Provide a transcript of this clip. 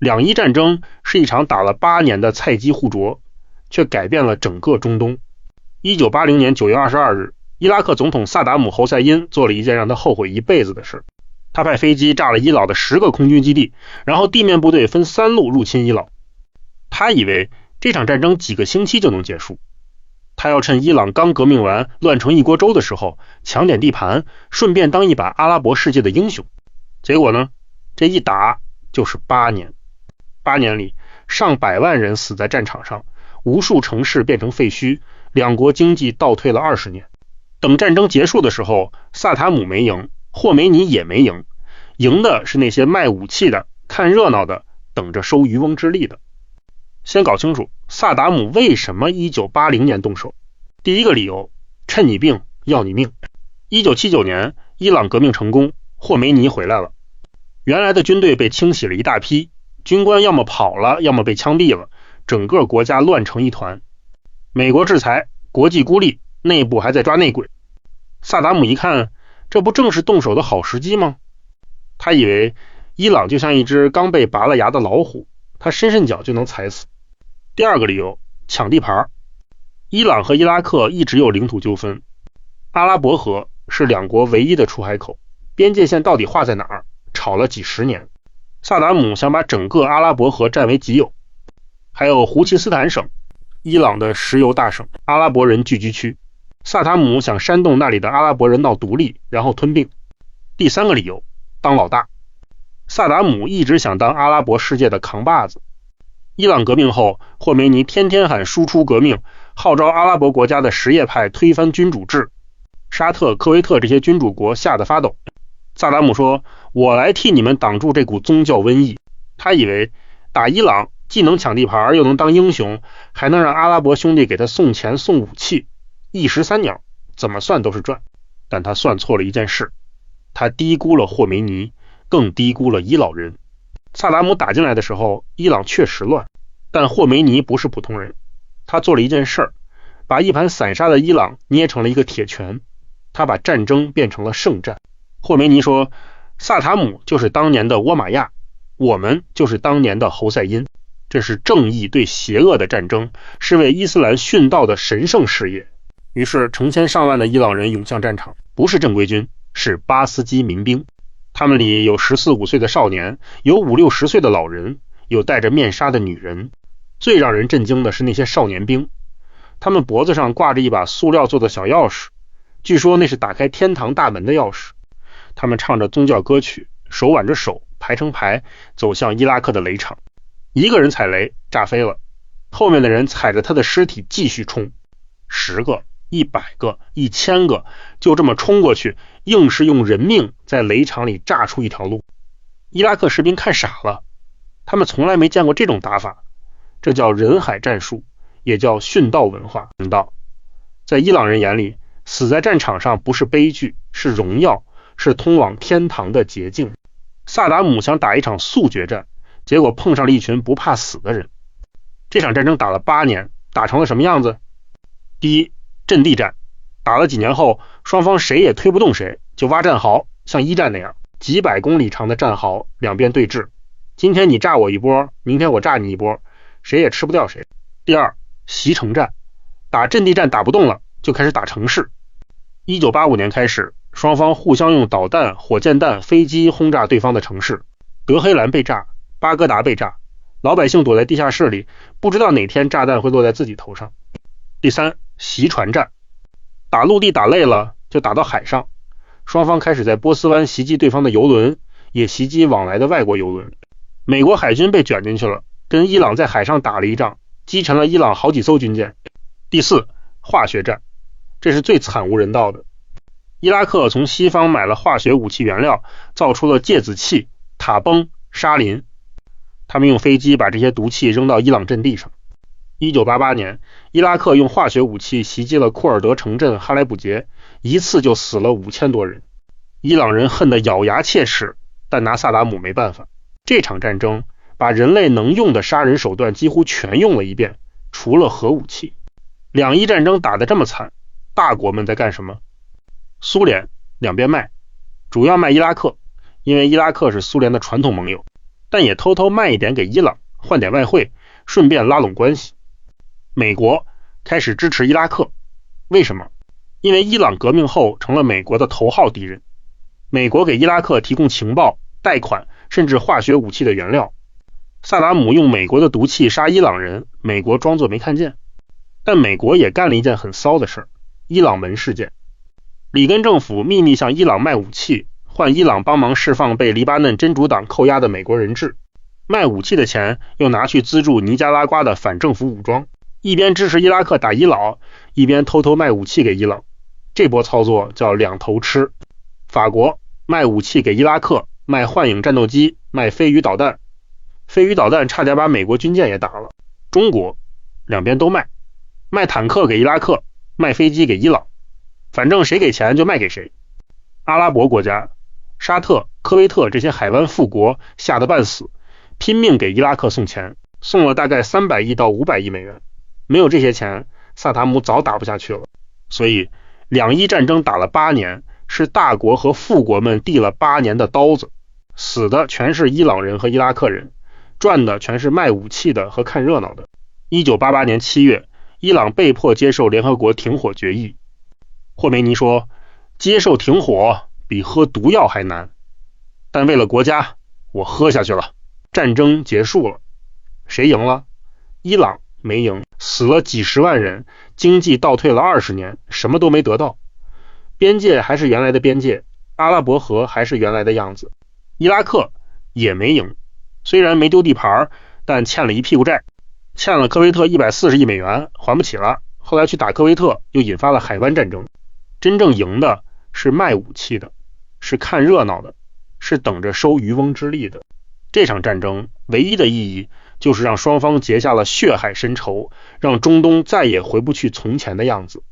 两伊战争是一场打了8年的菜鸡互啄，却改变了整个中东。1980年9月22日，伊拉克总统萨达姆侯赛因做了一件让他后悔一辈子的事。他派飞机炸了伊朗的10个空军基地，然后地面部队分3路入侵伊朗。他以为这场战争几个星期就能结束，他要趁伊朗刚革命完乱成一锅粥的时候抢点地盘，顺便当一把阿拉伯世界的英雄。结果呢，这一打就是8年。8年里，上百万人死在战场上，无数城市变成废墟，两国经济倒退了20年。等战争结束的时候，萨达姆没赢，霍梅尼也没赢，赢的是那些卖武器的、看热闹的、等着收渔翁之利的。先搞清楚萨达姆为什么1980年动手。第一个理由，趁你病要你命。1979年伊朗革命成功，霍梅尼回来了，原来的军队被清洗了一大批，军官要么跑了，要么被枪毙了，整个国家乱成一团。美国制裁，国际孤立，内部还在抓内鬼。萨达姆一看，这不正是动手的好时机吗？他以为伊朗就像一只刚被拔了牙的老虎，他伸伸脚就能踩死。第二个理由，抢地盘。伊朗和伊拉克一直有领土纠纷，阿拉伯河是两国唯一的出海口，边界线到底画在哪儿，吵了几十年。萨达姆想把整个阿拉伯河占为己有。还有胡奇斯坦省，伊朗的石油大省，阿拉伯人聚居区，萨达姆想煽动那里的阿拉伯人闹独立，然后吞并。第三个理由，当老大。萨达姆一直想当阿拉伯世界的扛把子。伊朗革命后，霍梅尼天天喊输出革命，号召阿拉伯国家的什叶派推翻君主制，沙特、科威特这些君主国吓得发抖。萨达姆说，我来替你们挡住这股宗教瘟疫。他以为打伊朗既能抢地盘，又能当英雄，还能让阿拉伯兄弟给他送钱送武器，一石三鸟，怎么算都是赚。但他算错了一件事，他低估了霍梅尼，更低估了伊朗人。萨达姆打进来的时候，伊朗确实乱，但霍梅尼不是普通人，他做了一件事儿，把一盘散沙的伊朗捏成了一个铁拳，他把战争变成了圣战。霍梅尼说，萨达姆就是当年的倭马亚，我们就是当年的侯赛因，这是正义对邪恶的战争，是为伊斯兰殉道的神圣事业。于是成千上万的伊朗人涌向战场，不是正规军，是巴斯基民兵。他们里有14、15岁的少年，有50、60岁的老人，有戴着面纱的女人。最让人震惊的是那些少年兵，他们脖子上挂着一把塑料做的小钥匙，据说那是打开天堂大门的钥匙。他们唱着宗教歌曲，手挽着手，排成排走向伊拉克的雷场。一个人踩雷，炸飞了，后面的人踩着他的尸体继续冲，10个、100个、1000个，就这么冲过去，硬是用人命在雷场里炸出一条路。伊拉克士兵看傻了，他们从来没见过这种打法，这叫人海战术，也叫殉道文化。在伊朗人眼里，死在战场上不是悲剧，是荣耀，是通往天堂的捷径。萨达姆想打一场速决战，结果碰上了一群不怕死的人。这场战争打了8年，打成了什么样子？第一，阵地战，打了几年后，双方谁也推不动谁，就挖战壕，像一战那样，几百公里长的战壕，两边对峙，今天你炸我一波，明天我炸你一波，谁也吃不掉谁。第二，袭城战，打阵地战打不动了，就开始打城市。1985年开始，双方互相用导弹、火箭弹、飞机轰炸对方的城市，德黑兰被炸，巴格达被炸，老百姓躲在地下室里，不知道哪天炸弹会落在自己头上。第三，袭船战，打陆地打累了，就打到海上，双方开始在波斯湾袭击对方的油轮，也袭击往来的外国油轮。美国海军被卷进去了，跟伊朗在海上打了一仗，击沉了伊朗好几艘军舰。第四，化学战，这是最惨无人道的。伊拉克从西方买了化学武器原料，造出了芥子气、塔崩、沙林，他们用飞机把这些毒气扔到伊朗阵地上。1988年，伊拉克用化学武器袭击了库尔德城镇哈莱卜杰，一次就死了5000多人。伊朗人恨得咬牙切齿，但拿萨达姆没办法。这场战争把人类能用的杀人手段几乎全用了一遍，除了核武器。两伊战争打得这么惨，大国们在干什么？苏联两边卖，主要卖伊拉克，因为伊拉克是苏联的传统盟友。但也偷偷卖一点给伊朗，换点外汇，顺便拉拢关系。美国开始支持伊拉克，为什么？因为伊朗革命后成了美国的头号敌人。美国给伊拉克提供情报、贷款，甚至化学武器的原料。萨达姆用美国的毒气杀伊朗人，美国装作没看见。但美国也干了一件很骚的事，伊朗门事件。里根政府秘密向伊朗卖武器，换伊朗帮忙释放被黎巴嫩真主党扣押的美国人质，卖武器的钱又拿去资助尼加拉瓜的反政府武装，一边支持伊拉克打伊朗，一边偷偷卖武器给伊朗。这波操作叫两头吃。法国卖武器给伊拉克，卖幻影战斗机，卖飞鱼导弹，飞鱼导弹差点把美国军舰也打了。中国两边都卖，卖坦克给伊拉克，卖飞机给伊朗，反正谁给钱就卖给谁。阿拉伯国家沙特、科威特这些海湾富国吓得半死，拼命给伊拉克送钱，送了大概300亿到500亿美元。没有这些钱，萨达姆早打不下去了。所以两伊战争打了8年，是大国和富国们递了8年的刀子，死的全是伊朗人和伊拉克人，赚的全是卖武器的和看热闹的。1988年7月，伊朗被迫接受联合国停火决议。霍梅尼说，接受停火比喝毒药还难，但为了国家，我喝下去了。战争结束了，谁赢了？伊朗没赢，死了几十万人，经济倒退了20年，什么都没得到。边界还是原来的边界，阿拉伯河还是原来的样子。伊拉克也没赢，虽然没丢地盘，但欠了一屁股债，欠了科威特140亿美元，还不起了。后来去打科威特，又引发了海湾战争。真正赢的是卖武器的，是看热闹的，是等着收渔翁之利的。这场战争唯一的意义就是让双方结下了血海深仇，让中东再也回不去从前的样子。